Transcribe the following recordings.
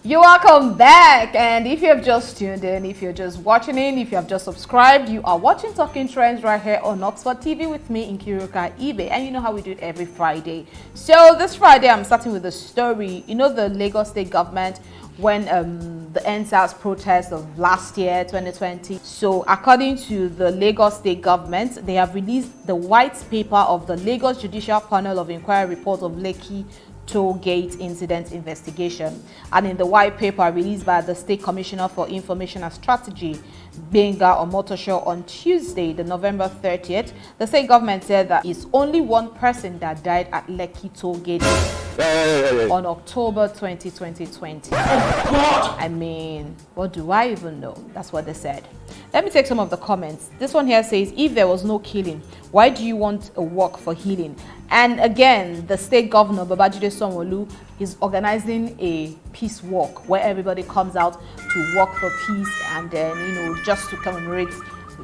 You're welcome back, and if you have just tuned in, if you're just watching in, if you have just subscribed, you are watching Talking Trends right here on Oxford TV with me, Nkiruka Ibe, and you know how we do it every Friday. So this Friday, I'm starting with a story. You know the Lagos State government, when the NSAS protest of last year, 2020. So according to the Lagos State government, they have released the white paper of the Lagos Judicial Panel of Inquiry report of Lekki toll gate incident investigation. And in the white paper released by the State Commissioner for Information and Strategy, Benga Omotosho, on Tuesday, the November 30th, the state government said that it's only one person that died at Lekki toll gate on October 2020. I mean, what do I even know? That's what they said. Let me take some of the comments. This one here says, if there was no killing, why do you want a walk for healing? And again, the state governor, Babajide Sanwo-olu, is organizing a peace walk where everybody comes out to walk for peace and then, just to commemorate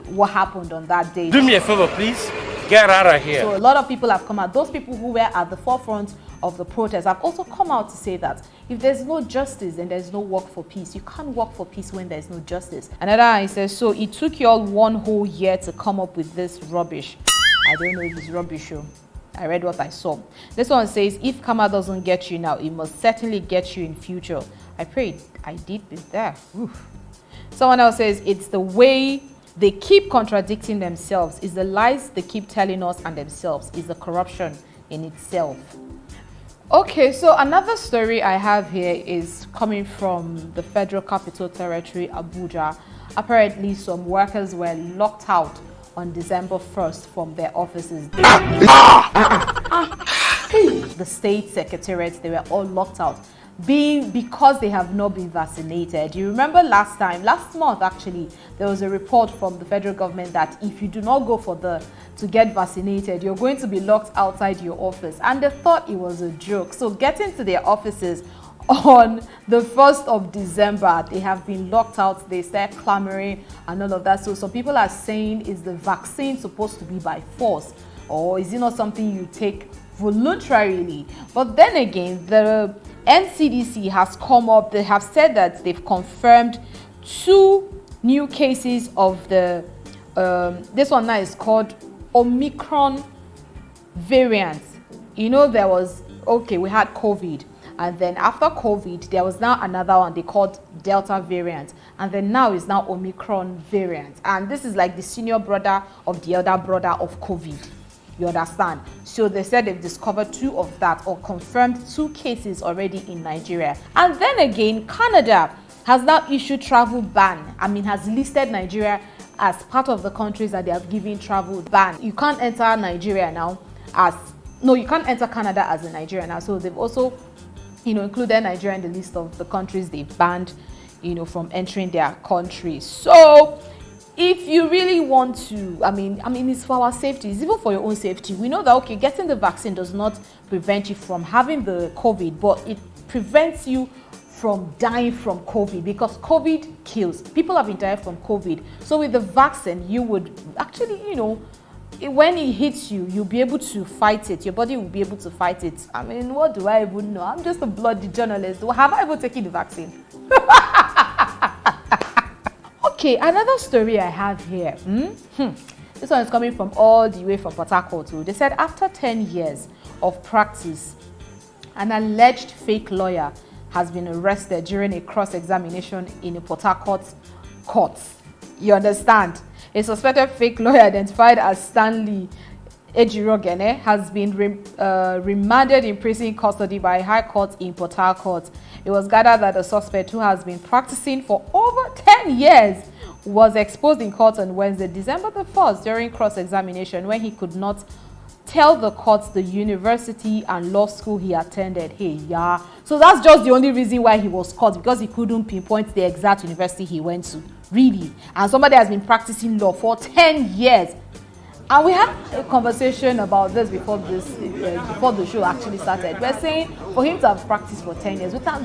what happened on that day. Do me a favor, please. Get out of here. So a lot of people have come out. Those people who were at the forefront of the protest have also come out to say that if there's no justice, then there's no work for peace. You can't work for peace when there's no justice. Another one says, so it took you all 1 whole year to come up with this rubbish. I don't know if it's rubbish. I read what I saw. This one says, if karma doesn't get you now, it must certainly get you in future. I prayed. I did with that. Oof. Someone else says, it's the way they keep contradicting themselves. It's the lies they keep telling us and themselves. It's the corruption in itself. Okay, so another story I have here is coming from the Federal Capital Territory, Abuja. Apparently, some workers were locked out on December 1st from their offices. The state secretariats, they were all locked out because they have not been vaccinated. You remember last month actually, there was a report from the federal government that if you do not go to get vaccinated, you're going to be locked outside your office, and they thought it was a joke. So getting to their offices on the 1st of December, they have been locked out. They start clamoring and all of that. So some people are saying, is the vaccine supposed to be by force, or is it not something you take voluntarily? But then again, the NCDC has come up. They have said that they've confirmed 2 new cases of the this one now is called Omicron variant. We had COVID, and then after COVID there was now another one they called Delta variant, and then now is now Omicron variant, and this is like the senior brother of the elder brother of COVID. You understand? So they said they've discovered 2 of that, or confirmed 2 cases already in Nigeria. And then again, Canada has now issued travel ban. Has listed Nigeria as part of the countries that they have given travel ban. You can't enter Nigeria now you can't enter Canada as a Nigerian now. So they've also, included Nigeria in the list of the countries they've banned, from entering their country. So if you really want to, it's for our safety, it's even for your own safety. We know that, getting the vaccine does not prevent you from having the COVID, but it prevents you from dying from COVID, because COVID kills. People have been dying from COVID. So with the vaccine, you would actually, when it hits you, you'll be able to fight it. Your body will be able to fight it. What do I even know? I'm just a bloody journalist. Have I ever taken the vaccine? Okay, another story I have here. This one is coming from all the way from Port Harcourt. They said after 10 years of practice, an alleged fake lawyer has been arrested during a cross-examination in a Port Harcourt court. You understand? A suspected fake lawyer identified as Stanley Ejirogene has been remanded in prison custody by a high court in Port Harcourt. It was gathered that the suspect, who has been practicing for over 10 years, was exposed in court on Wednesday, December the 1st, during cross-examination, when he could not tell the court the university and law school he attended. So that's just the only reason why he was caught, because he couldn't pinpoint the exact university he went to. Really? And somebody has been practicing law for 10 years. And we had a conversation about this before the show actually started. We're saying for him to have practiced for 10 years without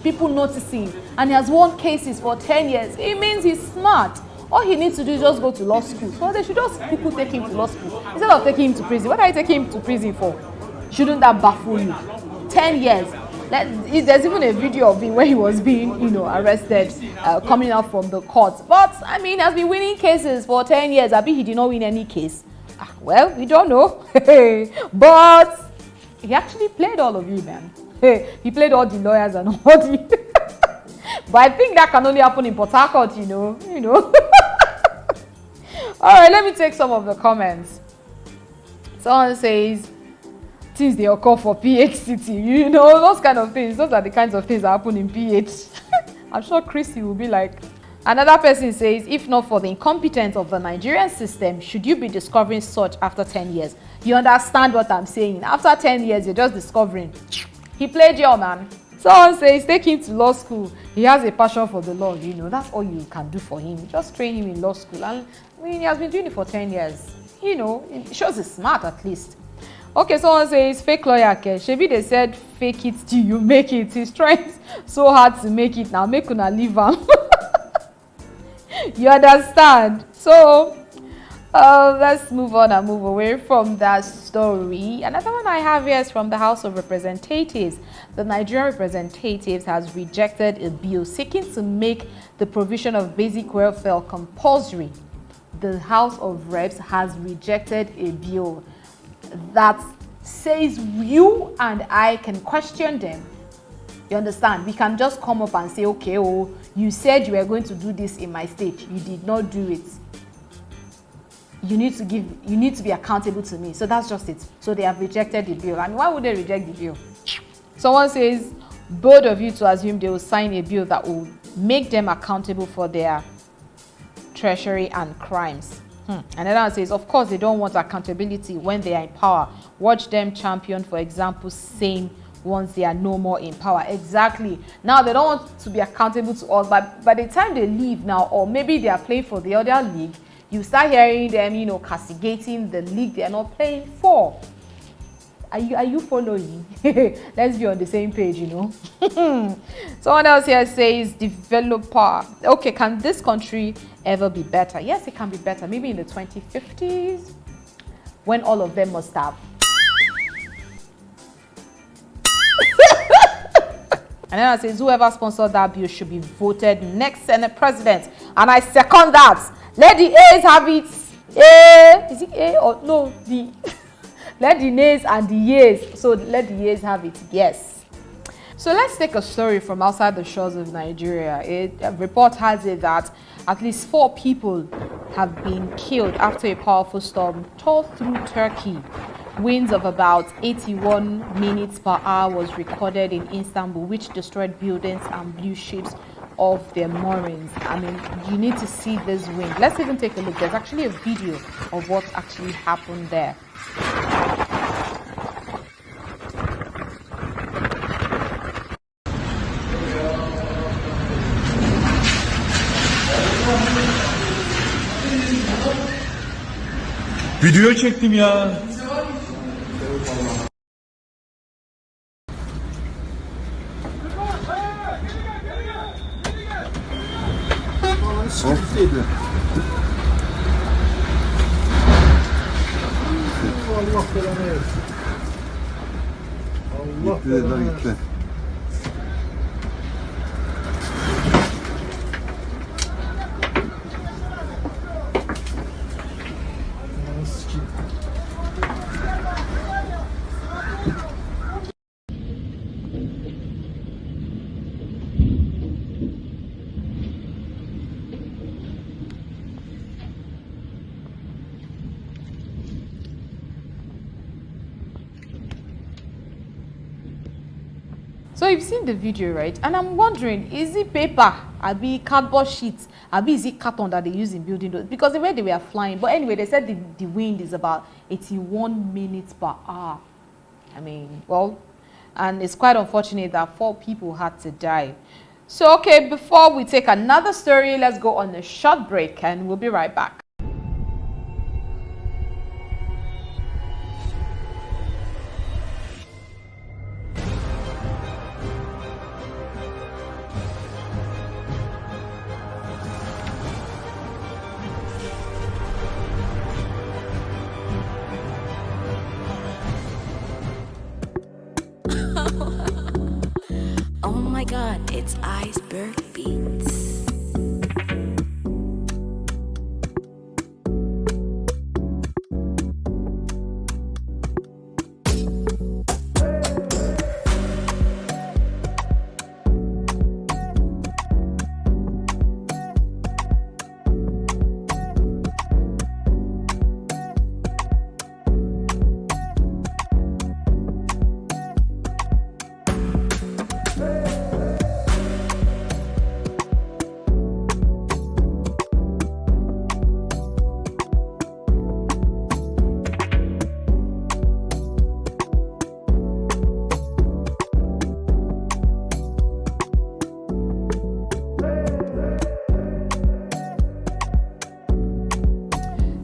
people noticing, and he has won cases for 10 years, it means he's smart. All he needs to do is just go to law school. So they should just people take him to law school instead of taking him to prison. What are you taking him to prison for? Shouldn't that baffle you? 10 years. There's even a video of him when he was being, arrested, coming out from the court. But I mean, has been winning cases for 10 years. I mean, he did not win any case. Well, we don't know. But he actually played all of you, man. He played all the lawyers and all the. But I think that can only happen in Port Harcourt, you know. All right, let me take some of the comments. Someone says, things they occur for PH City, those kind of things. Those are the kinds of things that happen in PH. I'm sure Chrissy will be like. Another person says, if not for the incompetence of the Nigerian system, should you be discovering such after 10 years? You understand what I'm saying? After 10 years, you're just discovering. He played your man. Someone says, take him to law school. He has a passion for the law, That's all you can do for him. Just train him in law school. And he has been doing it for 10 years. It shows he's smart at least. Okay, someone says, fake lawyer, okay. Shebi, they said, fake it till you make it. He's trying so hard to make it now. Make una leave him. You understand? So, let's move on and move away from that story. Another one I have here is from the House of Representatives. The Nigerian Representatives has rejected a bill seeking to make the provision of basic welfare compulsory. The House of Reps has rejected a bill that says you and I can question them. You understand? We can just come up and say, okay, you said you were going to do this in my state. You did not do it. You need to be accountable to me. So that's just it. So they have rejected the bill. And why would they reject the bill? Someone says, both of you to assume they will sign a bill that will make them accountable for their treasury and crimes. Another one says, of course, they don't want accountability when they are in power. Watch them champion, for example, same once they are no more in power. Exactly. Now, they don't want to be accountable to us, but by the time they leave now, or maybe they are playing for the other league, you start hearing them, castigating the league they are not playing for. Are you following? Let's be on the same page, Someone else here says, developer. Okay, can this country ever be better? Yes, it can be better. Maybe in the 2050s, when all of them must have. And then I says, whoever sponsored that bill should be voted next Senate president. And I second that. Let the A's have it. Is it A or no? The let the nays and the yeas. So let the yeas have it. Yes. So let's take a story from outside the shores of Nigeria. A report has it that at least 4 people have been killed after a powerful storm tore through Turkey. Winds of about 81 minutes per hour was recorded in Istanbul, which destroyed buildings and blew ships off their moorings. I mean, you need to see this wind. Let's even take a look. There's actually a video of what actually happened there. Video çektim ya. Soft'teydi. Allah belanı versin. Allah belanı versin. So you've seen the video, right? And I'm wondering, is it paper? Abi cardboard sheets? Abi is it carton that they use in building those? Because the way they were flying. But anyway, they said the wind is about 81 minutes per hour. I mean, well, and it's quite unfortunate that 4 people had to die. So, okay, before we take another story, let's go on a short break and we'll be right back. God, it's Iceberg Beats.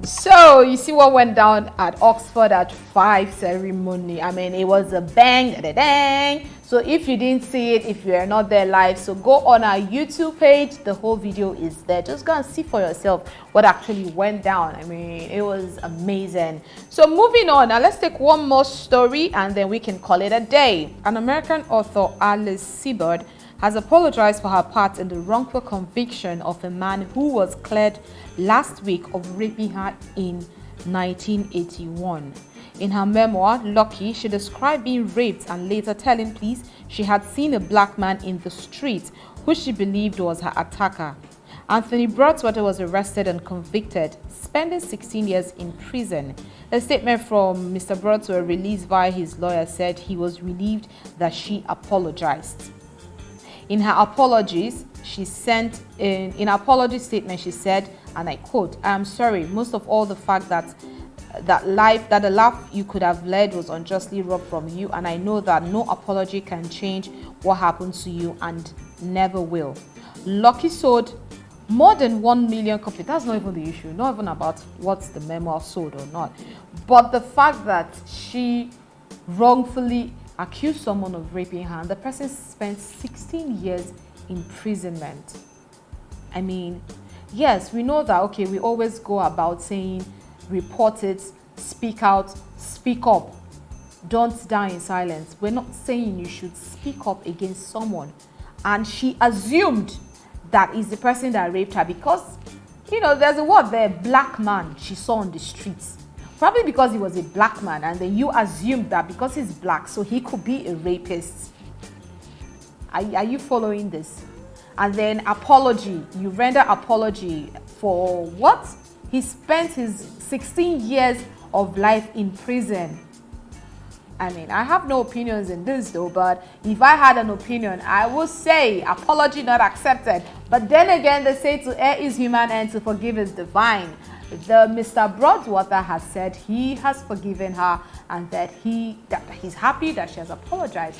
So you see what went down at Oxford at 5 ceremony. I mean, it was a bang, da, dang. So if you didn't see it, if you are not there live, so go on our YouTube page. The whole video is there. Just go and see for yourself what actually went down. I mean, it was amazing. So moving on, now let's take one more story and then we can call it a day. An American author, Alice Seabird, has apologized for her part in the wrongful conviction of a man who was cleared last week of raping her in 1981. In her memoir, Lucky, she described being raped and later telling police she had seen a black man in the street who she believed was her attacker. Anthony Broadswater was arrested and convicted, spending 16 years in prison. A statement from Mr. Broadswater released via his lawyer said he was relieved that she apologized. In her apologies, she sent in her apology statement, she said, and I quote, "I am sorry, most of all the fact that the life you could have led was unjustly robbed from you, and I know that no apology can change what happened to you and never will." Lucky sold more than 1 million copies. That's not even the issue, not even about what the memoir sold or not, but the fact that she wrongfully accused someone of raping her and the person spent 16 years imprisonment. I mean, yes, we know that, okay, we always go about saying report it, speak out, speak up, don't die in silence. We're not saying you should speak up against someone. And she assumed that is the person that raped her because, you know, there's a word there, black man she saw on the streets. Probably because he was a black man, and then you assumed that because he's black, so he could be a rapist. Are you following this? And then apology. You render apology for what? He spent his 16 years of life in prison. I mean, I have no opinions in this though, but if I had an opinion, I would say apology not accepted. But then again, they say to err is human and to forgive is divine. The Mr. Broadwater has said he has forgiven her and that he's happy that she has apologized.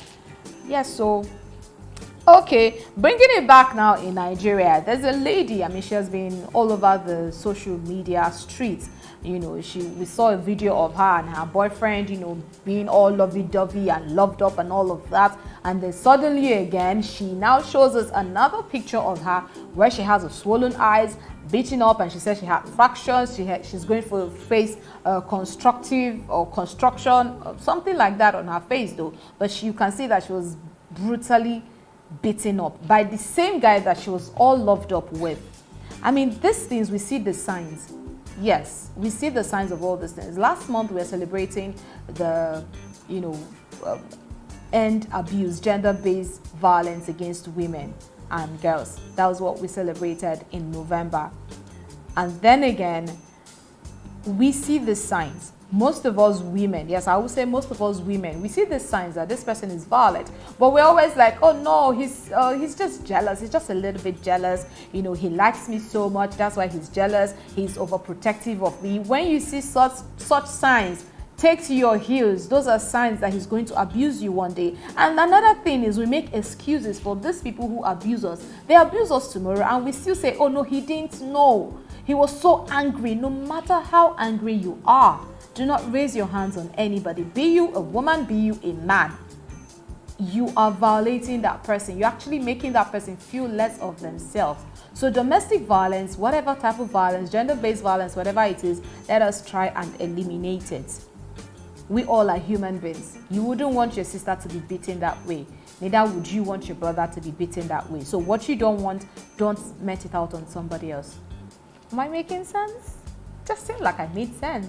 Yes, so okay, bringing it back now in Nigeria, there's a lady, I mean, she has been all over the social media streets. You know, we saw a video of her and her boyfriend, you know, being all lovey-dovey and loved up and all of that. And then suddenly again, she now shows us another picture of her where she has a swollen eyes, beaten up, and she said she had fractures. She's going for face construction, something like that on her face though. But you can see that she was brutally beaten up by the same guy that she was all loved up with. I mean, these things, we see the signs. Yes, we see the signs of all these things. Last month we were celebrating the, you know, end abuse, gender-based violence against women and girls. That was what we celebrated in November. And then again, we see the signs. Most of us women, yes, I would say most of us women, we see the signs that this person is violent, but we're always like, oh no, he's just jealous. He's just a little bit jealous. You know, he likes me so much. That's why he's jealous. He's overprotective of me. When you see such signs, take to your heels. Those are signs that he's going to abuse you one day. And another thing is we make excuses for these people who abuse us. They abuse us tomorrow and we still say, oh no, he didn't know. He was so angry. No matter how angry you are, do not raise your hands on anybody. Be you a woman, be you a man. You are violating that person. You're actually making that person feel less of themselves. So domestic violence, whatever type of violence, gender-based violence, whatever it is, let us try and eliminate it. We all are human beings. You wouldn't want your sister to be beaten that way. Neither would you want your brother to be beaten that way. So what you don't want, don't met it out on somebody else. Am I making sense? Just seemed like I made sense.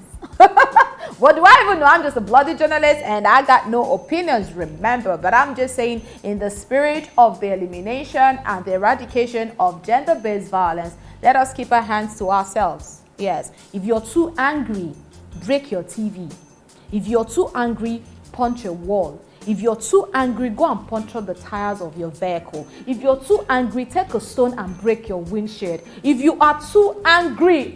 What do I even know? I'm just a bloody journalist and I got no opinions, remember. But I'm just saying, in the spirit of the elimination and the eradication of gender-based violence, let us keep our hands to ourselves. Yes, if you're too angry, break your TV. If you're too angry, punch a wall. If you're too angry, go and puncture the tires of your vehicle. If you're too angry, take a stone and break your windshield. If you are too angry,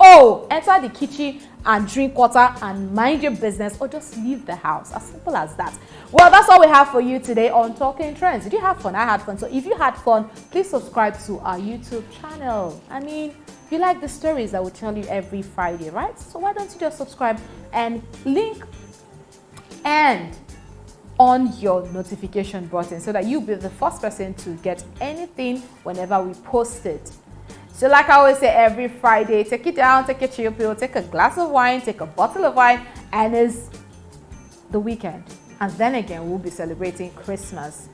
enter the kitchen and drink water and mind your business, or just leave the house. As simple as that. Well, that's all we have for you today on Talking Trends. Did you have fun? I had fun. So if you had fun, please subscribe to our YouTube channel. I mean, you like the stories that we tell you every Friday, right? So why don't you just subscribe and link and on your notification button so that you'll be the first person to get anything whenever we post it. So like I always say every Friday, take it down, take a chill pill, take a glass of wine, take a bottle of wine, and it's the weekend. And then again, we'll be celebrating Christmas.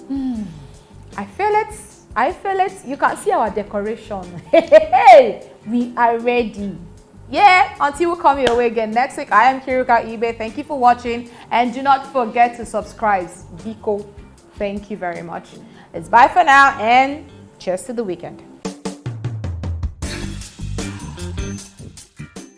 I feel it. I feel it. You can see our decoration. Hey, we are ready. Yeah, until we come your way again next week, I am Kiruka Ibe. Thank you for watching, and do not forget to subscribe. Biko, thank you very much. It's bye for now, and cheers to the weekend.